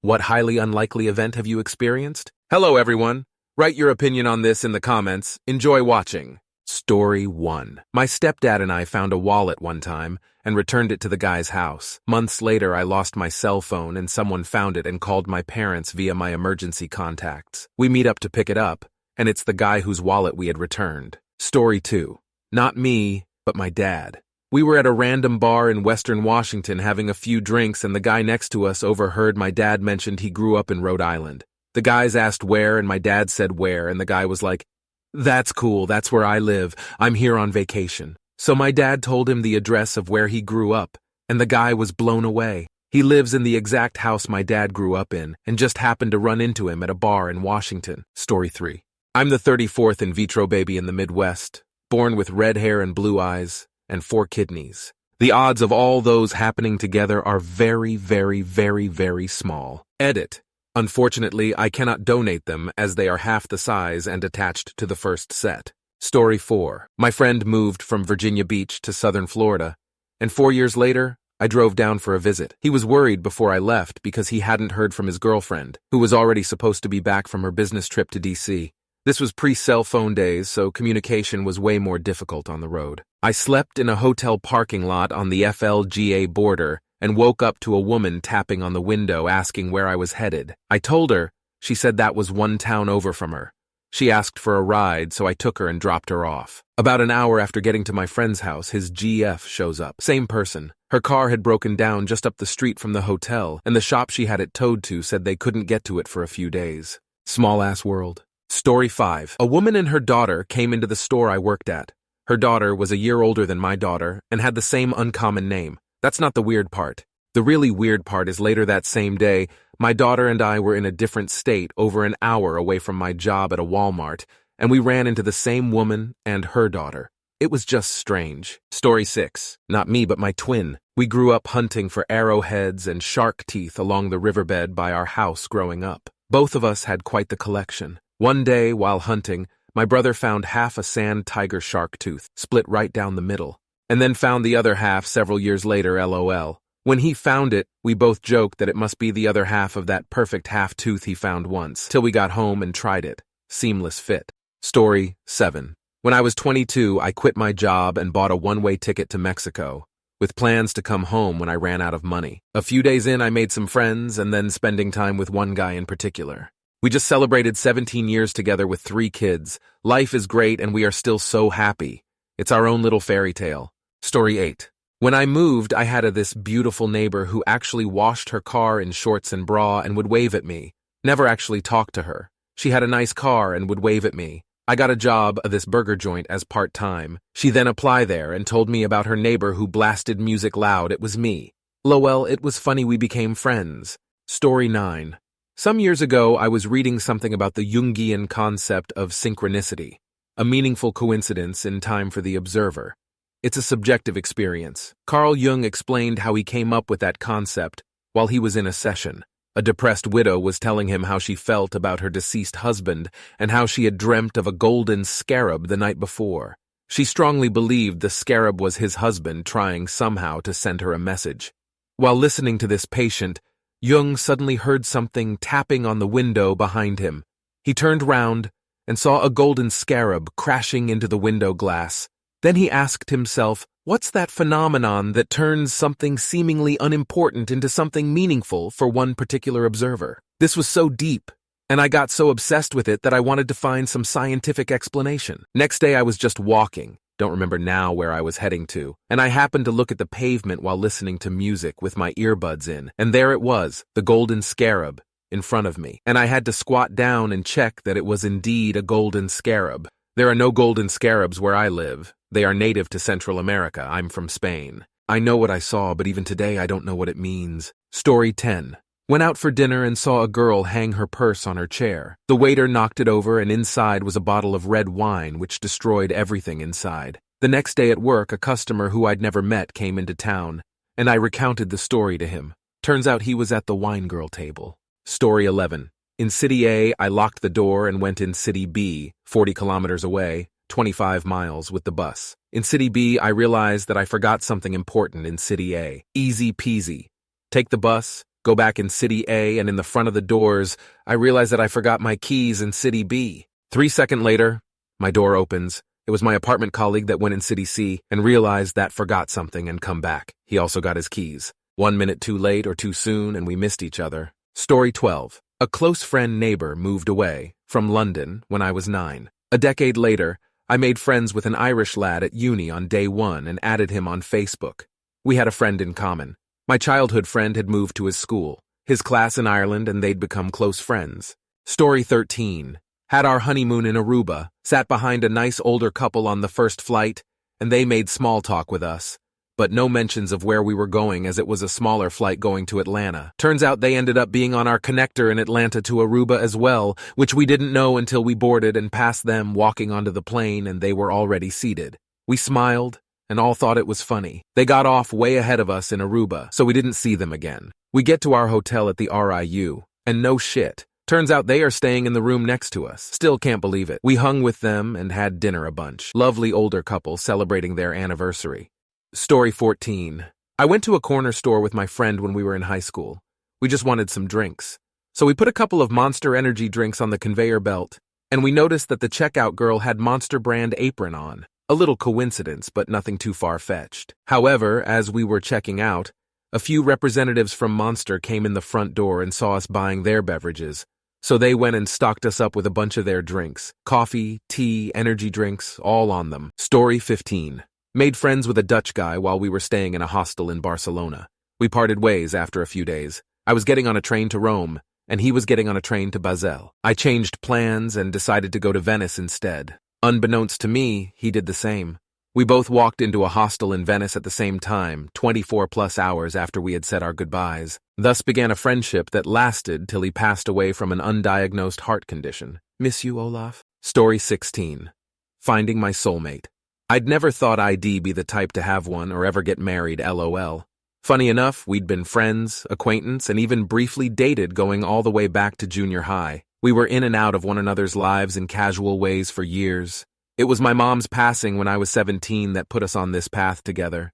What highly unlikely event have you experienced? Hello, everyone. Write your opinion on this in the comments. Enjoy watching. Story 1. My stepdad and I found a wallet one time and returned it to the guy's house. Months later, I lost my cell phone and someone found it and called my parents via my emergency contacts. We meet up to pick it up, and it's the guy whose wallet we had returned. Story 2. Not me, but my dad. We were at a random bar in Western Washington having a few drinks, and the guy next to us overheard my dad mentioned he grew up in Rhode Island. The guys asked where, and my dad said where, and the guy was like, "That's cool, that's where I live. I'm here on vacation." So my dad told him the address of where he grew up, and the guy was blown away. He lives in the exact house my dad grew up in, and just happened to run into him at a bar in Washington. Story 3. I'm the 34th in vitro baby in the Midwest, born with red hair and blue eyes, and 4 kidneys. The odds of all those happening together are very, very, very, very small. Edit. Unfortunately, I cannot donate them as they are half the size and attached to the first set. Story 4. My friend moved from Virginia Beach to southern Florida, and 4 years later, I drove down for a visit. He was worried before I left because he hadn't heard from his girlfriend, who was already supposed to be back from her business trip to DC. This was pre-cell phone days, so communication was way more difficult on the road. I slept in a hotel parking lot on the FLGA border and woke up to a woman tapping on the window asking where I was headed. I told her. She said that was one town over from her. She asked for a ride, so I took her and dropped her off. About an hour after getting to my friend's house, his GF shows up. Same person. Her car had broken down just up the street from the hotel, and the shop she had it towed to said they couldn't get to it for a few days. Small-ass world. Story 5. A woman and her daughter came into the store I worked at. Her daughter was a year older than my daughter and had the same uncommon name. That's not the weird part. The really weird part is later that same day, my daughter and I were in a different state over an hour away from my job at a Walmart, and we ran into the same woman and her daughter. It was just strange. Story 6. Not me, but my twin. We grew up hunting for arrowheads and shark teeth along the riverbed by our house growing up. Both of us had quite the collection. One day, while hunting, my brother found half a sand tiger shark tooth, split right down the middle, and then found the other half several years later, LOL. When he found it, we both joked that it must be the other half of that perfect half tooth he found once, till we got home and tried it. Seamless fit. Story 7. When I was 22, I quit my job and bought a one-way ticket to Mexico, with plans to come home when I ran out of money. A few days in, I made some friends, and then spending time with one guy in particular. We just celebrated 17 years together with 3 kids. Life is great and we are still so happy. It's our own little fairy tale. Story 8. When I moved, I had this beautiful neighbor who actually washed her car in shorts and bra and would wave at me. Never actually talked to her. She had a nice car and would wave at me. I got a job at this burger joint as part-time. She then applied there and told me about her neighbor who blasted music loud. It was me. Lol, it was funny we became friends. Story 9. Some years ago, I was reading something about the Jungian concept of synchronicity, a meaningful coincidence in time for the observer. It's a subjective experience. Carl Jung explained how he came up with that concept while he was in a session. A depressed widow was telling him how she felt about her deceased husband and how she had dreamt of a golden scarab the night before. She strongly believed the scarab was his husband trying somehow to send her a message. While listening to this patient, Jung suddenly heard something tapping on the window behind him. He turned round and saw a golden scarab crashing into the window glass. Then he asked himself, what's that phenomenon that turns something seemingly unimportant into something meaningful for one particular observer? This was so deep, and I got so obsessed with it that I wanted to find some scientific explanation. Next day I was just walking. Don't remember now where I was heading to, and I happened to look at the pavement while listening to music with my earbuds in, and there it was, the golden scarab, in front of me, and I had to squat down and check that it was indeed a golden scarab. There are no golden scarabs where I live. They are native to Central America. I'm from Spain. I know what I saw, but even today I don't know what it means. Story 10. Went out for dinner and saw a girl hang her purse on her chair. The waiter knocked it over and inside was a bottle of red wine which destroyed everything inside. The next day at work, a customer who I'd never met came into town, and I recounted the story to him. Turns out he was at the wine girl table. Story 11. In City A, I locked the door and went in City B, 40 kilometers away, 25 miles with the bus. In City B, I realized that I forgot something important in City A. Easy peasy. Take the bus, go back in City A, and in the front of the doors, I realized that I forgot my keys in City B. 3 seconds later, my door opens. It was my apartment colleague that went in City C and realized that forgot something and come back. He also got his keys. 1 minute too late or too soon, and we missed each other. Story 12. A close friend neighbor moved away from London when I was 9. A decade later, I made friends with an Irish lad at uni on day 1 and added him on Facebook. We had a friend in common. My childhood friend had moved to his school, his class in Ireland, and they'd become close friends. Story 13. Had our honeymoon in Aruba, sat behind a nice older couple on the first flight, and they made small talk with us, but no mentions of where we were going as it was a smaller flight going to Atlanta. Turns out they ended up being on our connector in Atlanta to Aruba as well, which we didn't know until we boarded and passed them walking onto the plane and they were already seated. We smiled and all thought it was funny. They got off way ahead of us in Aruba, so we didn't see them again. We get to our hotel at the RIU, and no shit. Turns out they are staying in the room next to us. Still can't believe it. We hung with them and had dinner a bunch. Lovely older couple celebrating their anniversary. Story 14. I went to a corner store with my friend when we were in high school. We just wanted some drinks. So we put a couple of Monster Energy drinks on the conveyor belt, and we noticed that the checkout girl had Monster brand apron on. A little coincidence, but nothing too far-fetched. However, as we were checking out, a few representatives from Monster came in the front door and saw us buying their beverages. So they went and stocked us up with a bunch of their drinks. Coffee, tea, energy drinks, all on them. Story 15. Made friends with a Dutch guy while we were staying in a hostel in Barcelona. We parted ways after a few days. I was getting on a train to Rome, and he was getting on a train to Basel. I changed plans and decided to go to Venice instead. Unbeknownst to me, he did the same. We both walked into a hostel in Venice at the same time, 24+ hours after we had said our goodbyes. Thus began a friendship that lasted till he passed away from an undiagnosed heart condition. Miss you, Olaf? Story 16. Finding my soulmate. I'd never thought I'd be the type to have one or ever get married, LOL. Funny enough, we'd been friends, acquaintance, and even briefly dated going all the way back to junior high. We were in and out of one another's lives in casual ways for years. It was my mom's passing when I was 17 that put us on this path together.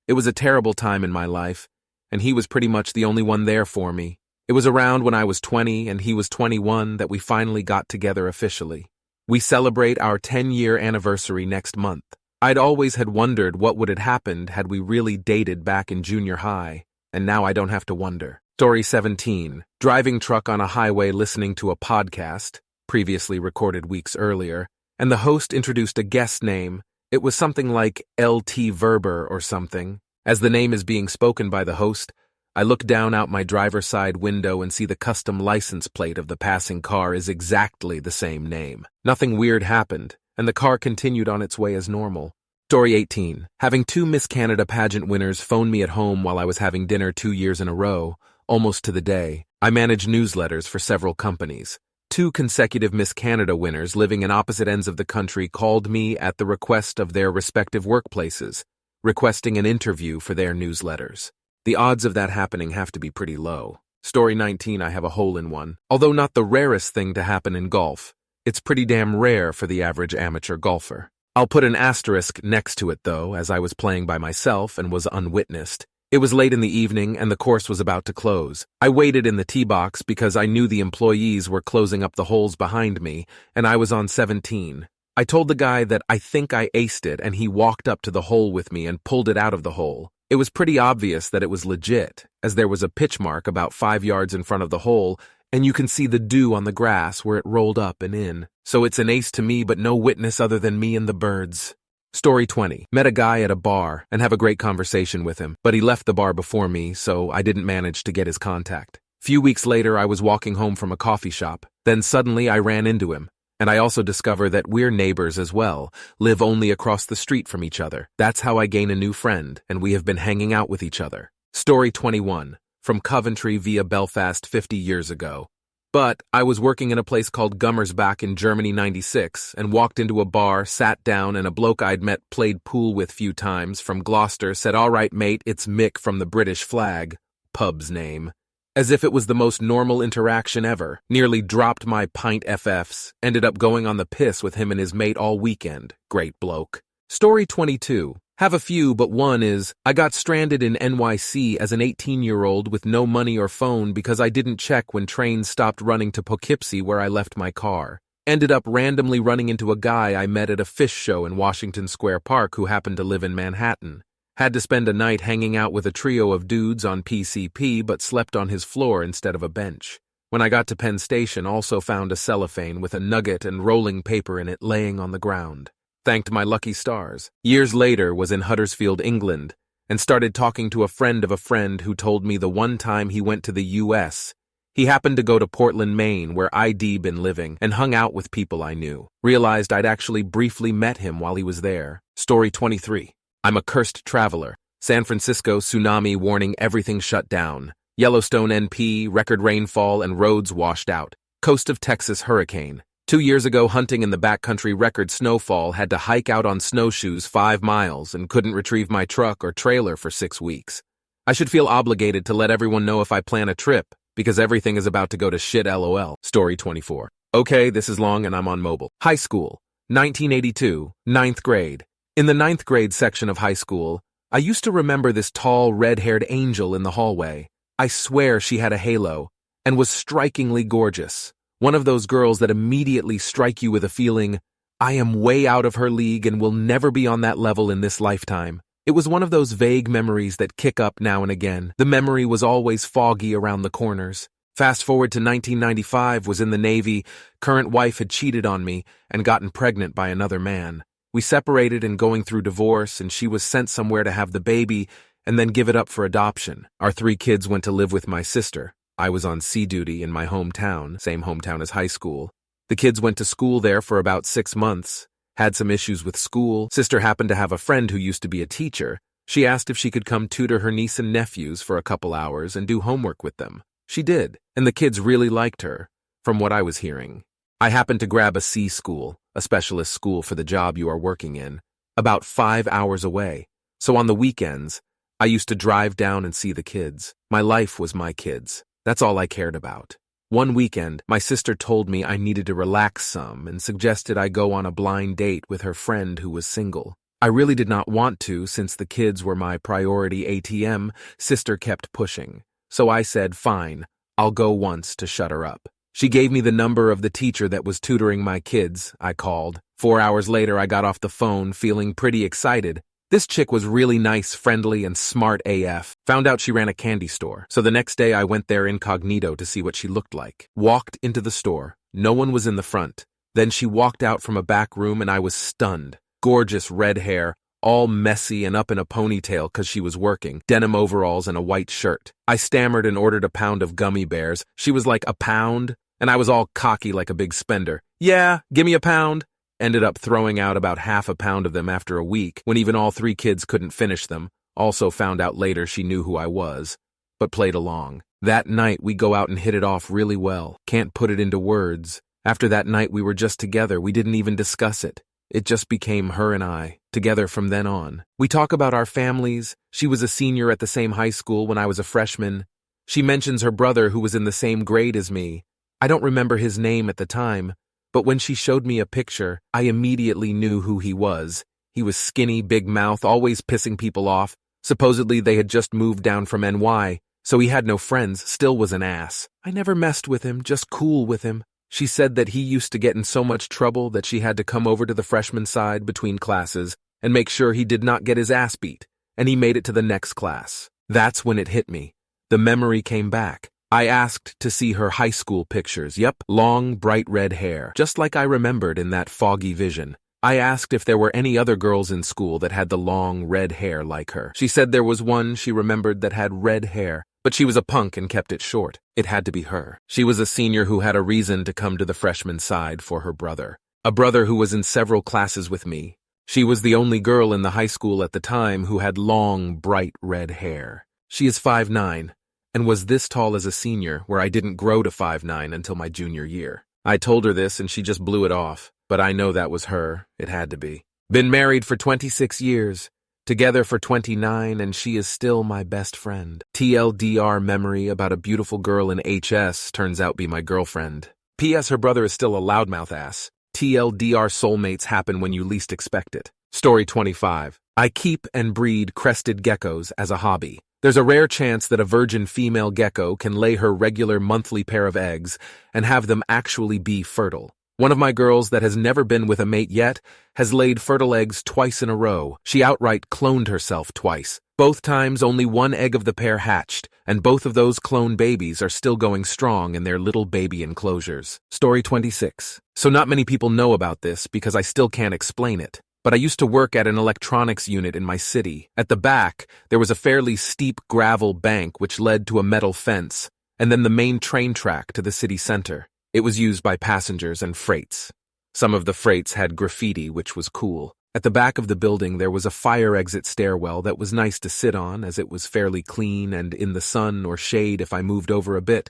It was a terrible time in my life, and he was pretty much the only one there for me. It was around when I was 20 and he was 21 that we finally got together officially. We celebrate our 10-year anniversary next month. I'd always had wondered what would have happened had we really dated back in junior high, and now I don't have to wonder. Story 17. Driving truck on a highway listening to a podcast, previously recorded weeks earlier, and the host introduced a guest name. It was something like L.T. Verber or something. As the name is being spoken by the host, I look down out my driver's side window and see the custom license plate of the passing car is exactly the same name. Nothing weird happened, and the car continued on its way as normal. Story 18. Having 2 Miss Canada pageant winners phone me at home while I was having dinner 2 years in a row, almost to the day. I manage newsletters for several companies. 2 consecutive Miss Canada winners living in opposite ends of the country called me at the request of their respective workplaces, requesting an interview for their newsletters. The odds of that happening have to be pretty low. Story 19, I have a hole-in-one. Although not the rarest thing to happen in golf, it's pretty damn rare for the average amateur golfer. I'll put an asterisk next to it though, as I was playing by myself and was unwitnessed. It was late in the evening and the course was about to close. I waited in the tee box because I knew the employees were closing up the holes behind me, and I was on 17. I told the guy that I think I aced it, and he walked up to the hole with me and pulled it out of the hole. It was pretty obvious that it was legit, as there was a pitch mark about 5 yards in front of the hole, and you can see the dew on the grass where it rolled up and in. So it's an ace to me, but no witness other than me and the birds. Story 20. Met a guy at a bar and have a great conversation with him, but he left the bar before me, so I didn't manage to get his contact. Few weeks later, I was walking home from a coffee shop. Then suddenly I ran into him, and I also discover that we're neighbors as well, live only across the street from each other. That's how I gain a new friend, and we have been hanging out with each other. Story 21. From Coventry via Belfast 50 years ago. But I was working in a place called Gummersbach in Germany 96 and walked into a bar, sat down, and a bloke I'd met played pool with few times from Gloucester said, "All right, mate, it's Mick from the British Flag," pub's name. As if it was the most normal interaction ever. Nearly dropped my pint FFs, ended up going on the piss with him and his mate all weekend. Great bloke. Story 22. Have a few, but one is, I got stranded in NYC as an 18-year-old with no money or phone because I didn't check when trains stopped running to Poughkeepsie where I left my car. Ended up randomly running into a guy I met at a fish show in Washington Square Park who happened to live in Manhattan. Had to spend a night hanging out with a trio of dudes on PCP but slept on his floor instead of a bench. When I got to Penn Station, also found a cellophane with a nugget and rolling paper in it laying on the ground. Thanked my lucky stars. Years later was in Huddersfield, England, and started talking to a friend of a friend who told me the one time he went to the US, he happened to go to Portland, Maine, where I'd been living, and hung out with people I knew. Realized I'd actually briefly met him while he was there. Story 23. I'm a cursed traveler. San Francisco tsunami warning, everything shut down. Yellowstone NP, record rainfall and roads washed out. Coast of Texas hurricane. 2 years ago, hunting in the backcountry, record snowfall, had to hike out on snowshoes 5 miles and couldn't retrieve my truck or trailer for 6 weeks. I should feel obligated to let everyone know if I plan a trip, because everything is about to go to shit lol. Story 24. Okay, this is long and I'm on mobile. High school. 1982, 9th grade. In the 9th grade section of high school, I used to remember this tall, red-haired angel in the hallway. I swear she had a halo, and was strikingly gorgeous. One of those girls that immediately strike you with a feeling, I am way out of her league and will never be on that level in this lifetime. It was one of those vague memories that kick up now and again. The memory was always foggy around the corners. Fast forward to 1995, was in the Navy, current wife had cheated on me and gotten pregnant by another man. We separated and going through divorce, and she was sent somewhere to have the baby and then give it up for adoption. Our 3 kids went to live with my sister. I was on sea duty in my hometown, same hometown as high school. The kids went to school there for about 6 months. Had some issues with school. Sister happened to have a friend who used to be a teacher. She asked if she could come tutor her niece and nephews for a couple hours and do homework with them. She did, and the kids really liked her, from what I was hearing. I happened to grab a C school, a specialist school for the job you are working in, about 5 hours away. So on the weekends, I used to drive down and see the kids. My life was my kids. That's all I cared about. One weekend, my sister told me I needed to relax some and suggested I go on a blind date with her friend who was single. I really did not want to since the kids were my priority ATM. Sister kept pushing. So I said, fine, I'll go once to shut her up. She gave me the number of the teacher that was tutoring my kids. I called. 4 hours later, I got off the phone feeling pretty excited. This chick was really nice, friendly, and smart AF. Found out she ran a candy store. So the next day I went there incognito to see what she looked like. Walked into the store. No one was in the front. Then she walked out from a back room and I was stunned. Gorgeous red hair, all messy and up in a ponytail because she was working. Denim overalls and a white shirt. I stammered and ordered a pound of gummy bears. She was like, a pound? And I was all cocky like a big spender. Yeah, give me a pound. Ended up throwing out about half a pound of them after a week, when even all 3 kids couldn't finish them. Also found out later she knew who I was, but played along. That night we go out and hit it off really well. Can't put it into words. After that night we were just together. We didn't even discuss it. It just became her and I, together from then on. We talk about our families. She was a senior at the same high school when I was a freshman. She mentions her brother who was in the same grade as me. I don't remember his name at the time, but when she showed me a picture, I immediately knew who he was. He was skinny, big mouth, always pissing people off. Supposedly they had just moved down from NY, so he had no friends, still was an ass. I never messed with him, just cool with him. She said that he used to get in so much trouble that she had to come over to the freshman side between classes and make sure he did not get his ass beat, and he made it to the next class. That's when it hit me. The memory came back. I asked to see her high school pictures. Yep, long, bright red hair, just like I remembered in that foggy vision. I asked if there were any other girls in school that had the long, red hair like her. She said there was one she remembered that had red hair, but she was a punk and kept it short. It had to be her. She was a senior who had a reason to come to the freshman side for her brother. A brother who was in several classes with me. She was the only girl in the high school at the time who had long, bright red hair. She is 5'9", and was this tall as a senior, where I didn't grow to 5'9" until my junior year. I told her this and she just blew it off, but I know that was her. It had to be. Been married for 26 years, together for 29, and she is still my best friend. TLDR memory about a beautiful girl in HS turns out be my girlfriend. P.S. Her brother is still a loudmouth ass. TLDR soulmates happen when you least expect it. Story 25. I keep and breed crested geckos as a hobby. There's a rare chance that a virgin female gecko can lay her regular monthly pair of eggs and have them actually be fertile. One of my girls that has never been with a mate yet has laid fertile eggs twice in a row. She outright cloned herself twice. Both times only one egg of the pair hatched, and both of those clone babies are still going strong in their little baby enclosures. Story 26. So not many people know about this because I still can't explain it. But I used to work at an electronics unit in my city. At the back, there was a fairly steep gravel bank which led to a metal fence, and then the main train track to the city center. It was used by passengers and freights. Some of the freights had graffiti, which was cool. At the back of the building, there was a fire exit stairwell that was nice to sit on, as it was fairly clean and in the sun or shade if I moved over a bit.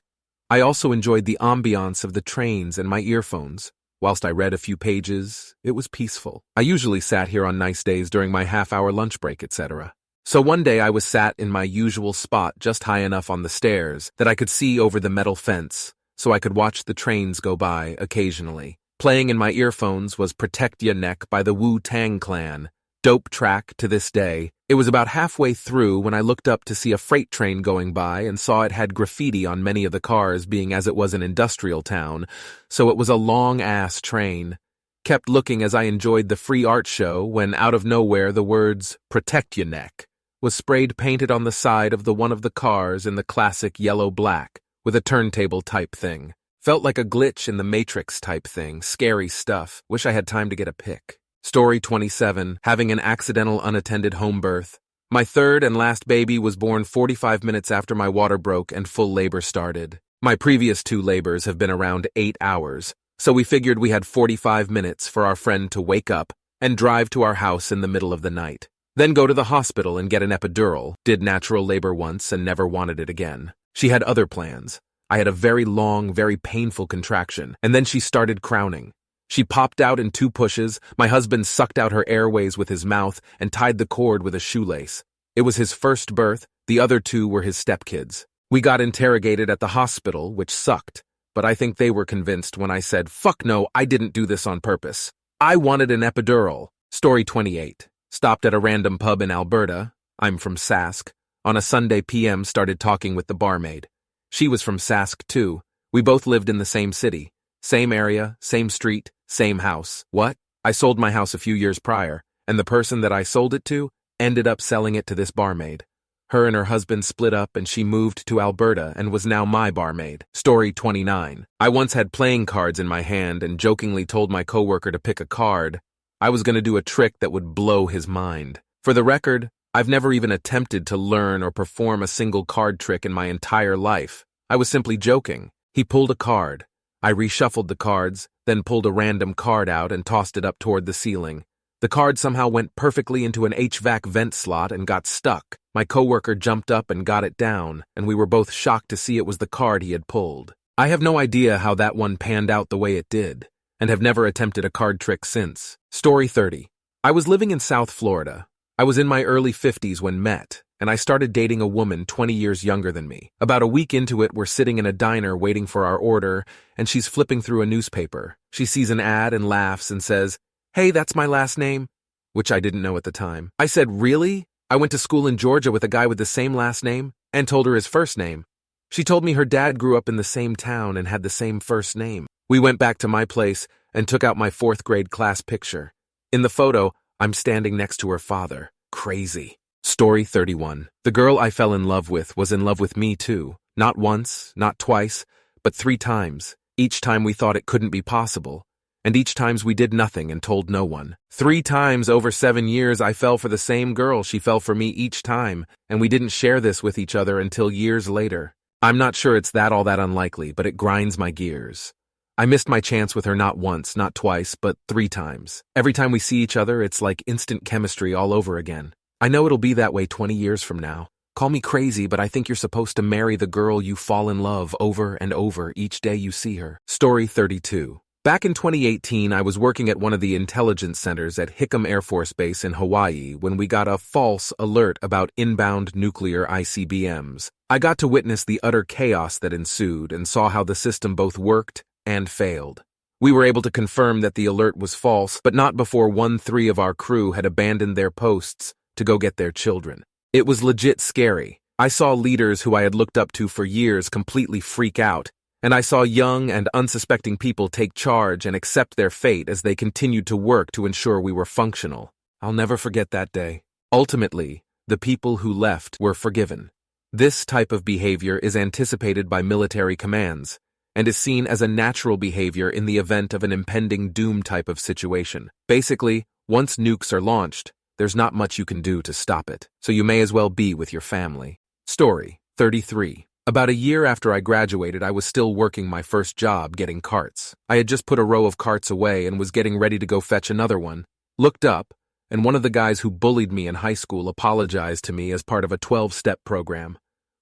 I also enjoyed the ambiance of the trains and my earphones. Whilst I read a few pages, it was peaceful. I usually sat here on nice days during my half-hour lunch break, etc. So one day I was sat in my usual spot just high enough on the stairs that I could see over the metal fence, so I could watch the trains go by occasionally. Playing in my earphones was Protect Ya Neck by the Wu-Tang Clan. Dope track to this day. It was about halfway through when I looked up to see a freight train going by and saw it had graffiti on many of the cars, being as it was an industrial town, so it was a long-ass train. Kept looking as I enjoyed the free art show when out of nowhere the words Protect Ya Neck was sprayed painted on the side of one of the cars in the classic yellow-black with a turntable type thing. Felt like a glitch in the Matrix type thing. Scary stuff. Wish I had time to get a pic. Story 27. Having an accidental unattended home birth. My third and last baby was born 45 minutes after my water broke and full labor started. My previous 2 labors have been around 8 hours, so we figured we had 45 minutes for our friend to wake up and drive to our house in the middle of the night. Then go to the hospital and get an epidural. Did natural labor once and never wanted it again. She had other plans. I had a very long, very painful contraction, and then she started crowning. She popped out in 2 pushes. My husband sucked out her airways with his mouth and tied the cord with a shoelace. It was his first birth. The other 2 were his stepkids. We got interrogated at the hospital, which sucked, but I think they were convinced when I said, "Fuck no, I didn't do this on purpose. I wanted an epidural." Story 28. Stopped at a random pub in Alberta. I'm from Sask. On a Sunday PM, started talking with the barmaid. She was from Sask too. We both lived in the same city. Same area, same street, same house. What? I sold my house a few years prior, and the person that I sold it to ended up selling it to this barmaid. Her and her husband split up and she moved to Alberta and was now my barmaid. Story 29. I once had playing cards in my hand and jokingly told my coworker to pick a card. I was going to do a trick that would blow his mind. For the record, I've never even attempted to learn or perform a single card trick in my entire life. I was simply joking. He pulled a card. I reshuffled the cards, then pulled a random card out and tossed it up toward the ceiling. The card somehow went perfectly into an HVAC vent slot and got stuck. My coworker jumped up and got it down, and we were both shocked to see it was the card he had pulled. I have no idea how that one panned out the way it did, and have never attempted a card trick since. Story 30. I was living in South Florida. I was in my early 50s when met, and I started dating a woman 20 years younger than me. About a week into it, we're sitting in a diner waiting for our order, and she's flipping through a newspaper. She sees an ad and laughs and says, "Hey, that's my last name," which I didn't know at the time. I said, "Really? I went to school in Georgia with a guy with the same last name," and told her his first name. She told me her dad grew up in the same town and had the same first name. We went back to my place and took out my 4th grade class picture. In the photo, I'm standing next to her father. Crazy. Story 31. The girl I fell in love with was in love with me too. Not once, not twice, but 3 times. Each time we thought it couldn't be possible. And each times we did nothing and told no one. 3 times over 7 years I fell for the same girl. She fell for me each time, and we didn't share this with each other until years later. I'm not sure it's all that unlikely, but it grinds my gears. I missed my chance with her not once, not twice, but 3 times. Every time we see each other, it's like instant chemistry all over again. I know it'll be that way 20 years from now. Call me crazy, but I think you're supposed to marry the girl you fall in love over and over each day you see her. Story 32. Back in 2018, I was working at one of the intelligence centers at Hickam Air Force Base in Hawaii when we got a false alert about inbound nuclear ICBMs. I got to witness the utter chaos that ensued and saw how the system both worked and failed. We were able to confirm that the alert was false, but not before 1-3 of our crew had abandoned their posts to go get their children. It was legit scary. I saw leaders who I had looked up to for years completely freak out, and I saw young and unsuspecting people take charge and accept their fate as they continued to work to ensure we were functional. I'll never forget that day. Ultimately, the people who left were forgiven. This type of behavior is anticipated by military commands and is seen as a natural behavior in the event of an impending doom type of situation. Basically, once nukes are launched, there's not much you can do to stop it, so you may as well be with your family. Story 33. About a year after I graduated, I was still working my first job getting carts. I had just put a row of carts away and was getting ready to go fetch another one. Looked up, and one of the guys who bullied me in high school apologized to me as part of a 12-step program.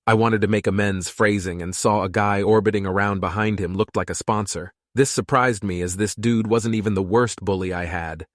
I wanted to make amends phrasing and saw a guy orbiting around behind him looked like a sponsor. This surprised me as this dude wasn't even the worst bully I had.